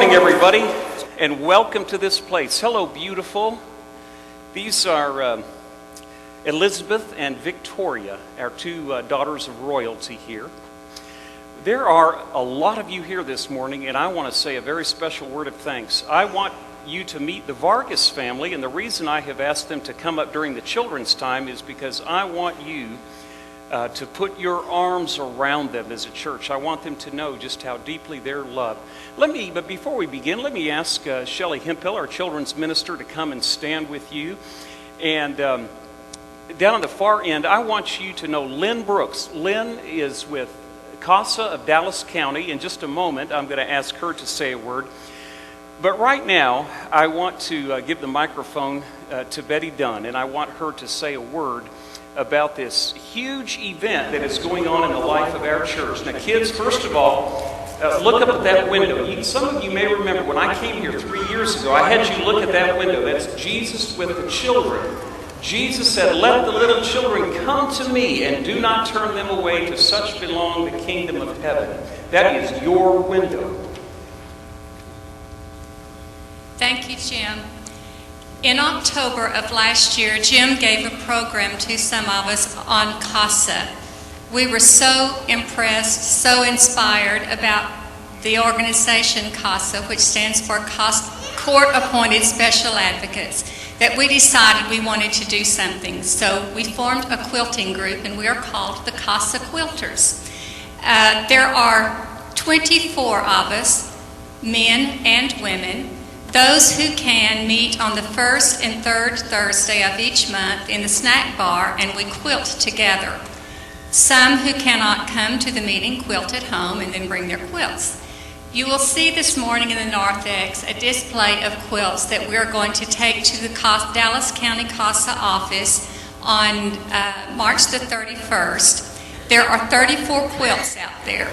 morning, everybody, and welcome to this place. Hello, beautiful. These are Elizabeth and Victoria, our two daughters of royalty here. There are a lot of you here this morning, and I want to say a very special word of thanks. I want you to meet the Vargas family, and the reason I have asked them to come up during the children's time is because I want you to put your arms around them as a church. I want them to know just how deeply they're loved. But before we begin, let me ask Shelley Hemphill, our children's minister, to come and stand with you. And down on the far end, I want you to know Lynn Brooks. Lynn is with Casa of Dallas County. In just a moment, I'm going to ask her to say a word. But right now, I want to give the microphone to Betty Dunn, and I want her to say a word about this huge event that is going on in the life of our church. Now, kids, first of all, look up at that window. Some of you may remember when I came here 3 years ago, I had you look at that window. That's Jesus with the children. Jesus said, "Let the little children come to me and do not turn them away, to such belong the kingdom of heaven." That is your window. Thank you, Jim. In October of last year, Jim gave a program to some of us on Casa. We were so impressed, so inspired about the organization Casa, which stands for Court-Appointed Special Advocates, that we decided we wanted to do something. So we formed a quilting group, and we are called the Casa Quilters. There are 24 of us, men and women. Those who can meet on the first and third Thursday of each month in the snack bar, and we quilt together. Some who cannot come to the meeting quilt at home and then bring their quilts. You will see this morning in the narthex a display of quilts that we're going to take to the Dallas County Casa office on March the 31st. There are 34 quilts out there.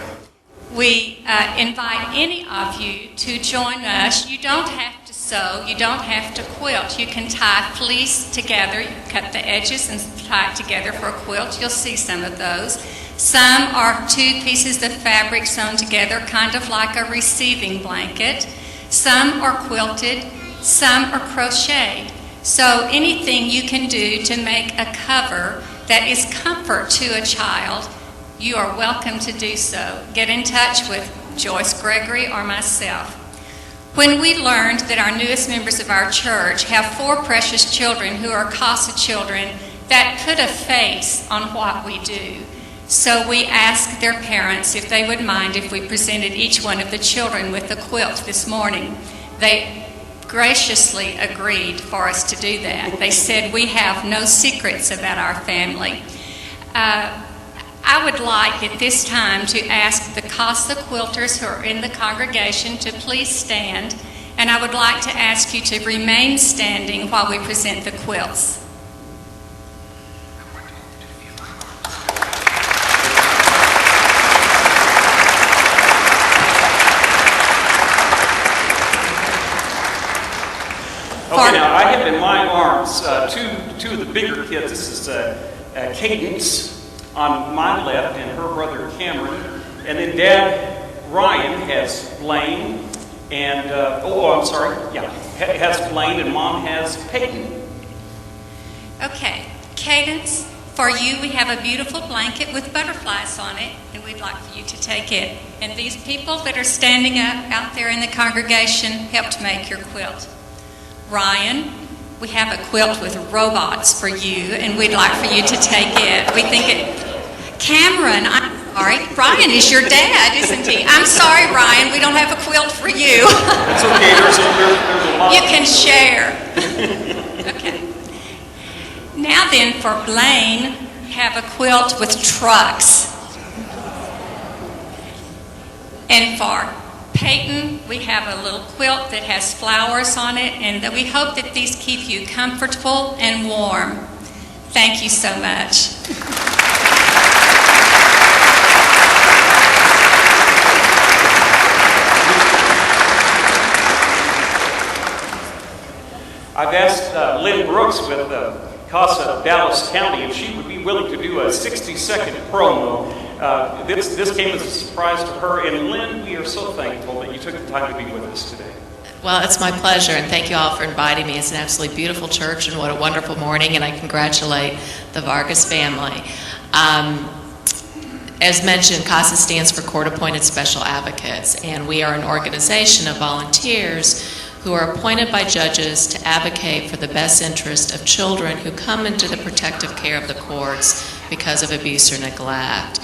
We invite any of you to join us. You don't have to sew. You don't have to quilt. You can tie fleece together. You cut the edges and tie it together for a quilt. You'll see some of those. Some are two pieces of fabric sewn together, kind of like a receiving blanket. Some are quilted. Some are crocheted. So anything you can do to make a cover that is comfort to a child, you are welcome to do so. Get in touch with Joyce Gregory or myself. When we learned that our newest members of our church have 4 precious children who are Casa children, that put a face on what we do. So we asked their parents if they would mind if we presented each one of the children with a quilt this morning. They graciously agreed for us to do that. They said, "We have no secrets about our family." I would like at this time to ask the Casa Quilters who are in the congregation to please stand, and I would like to ask you to remain standing while we present the quilts. Okay, now I have in my arms two of the bigger kids. This is Cadence on my left, and her brother Cameron, and then Dad Ryan has Blaine, and has Blaine, and Mom has Peyton. Okay, Cadence, for you we have a beautiful blanket with butterflies on it, and we'd like for you to take it. And these people that are standing up out there in the congregation helped make your quilt. Ryan, we have a quilt with robots for you, and we'd like for you to take it. We think it... Cameron, I'm sorry. Ryan is your dad, isn't he? I'm sorry, Ryan. We don't have a quilt for you. It's okay. There's a lot. You can share. Okay. Now then, for Blaine, we have a quilt with trucks. And for Peyton, we have a little quilt that has flowers on it, and that we hope that these keep you comfortable and warm. Thank you so much. I've asked Lynn Brooks with Casa of Dallas County if she would be willing to do a 60-second promo This came as a surprise to her. And Lynn, we are so thankful that you took the time to be with us today. Well, it's my pleasure, and thank you all for inviting me. It's an absolutely beautiful church, and what a wonderful morning, and I congratulate the Vargas family. As mentioned, CASA stands for Court-Appointed Special Advocates, and we are an organization of volunteers who are appointed by judges to advocate for the best interest of children who come into the protective care of the courts because of abuse or neglect.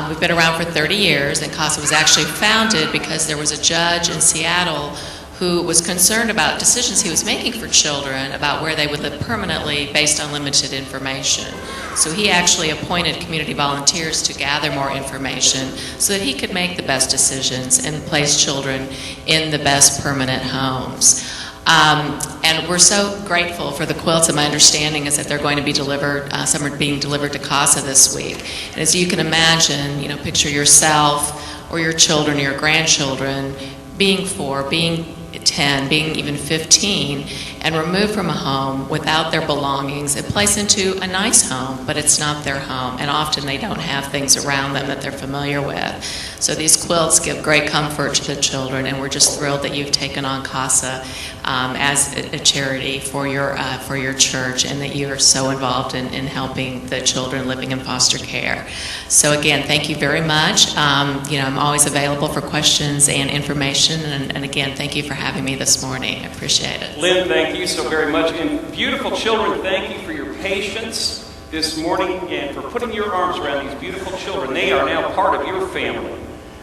We've been around for 30 years, and CASA was actually founded because there was a judge in Seattle who was concerned about decisions he was making for children about where they would live permanently based on limited information. So he actually appointed community volunteers to gather more information so that he could make the best decisions and place children in the best permanent homes. And we're so grateful for the quilts, and my understanding is that they're going to be delivered, some are being delivered to CASA this week. And as you can imagine, picture yourself or your children or your grandchildren being 4, being 10, being even 15, and removed from a home without their belongings and placed into a nice home, but it's not their home, and often they don't have things around them that they're familiar with. So these quilts give great comfort to the children, and we're just thrilled that you've taken on CASA as a charity for your church, and that you are so involved in helping the children living in foster care. So again, thank you very much. I'm always available for questions and information, and again, thank you for having me this morning. I appreciate it. Lynn, thank you so very much. And beautiful children, thank you for your patience this morning and for putting your arms around these beautiful children. They are now part of your family,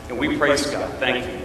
and we praise God. Thank you.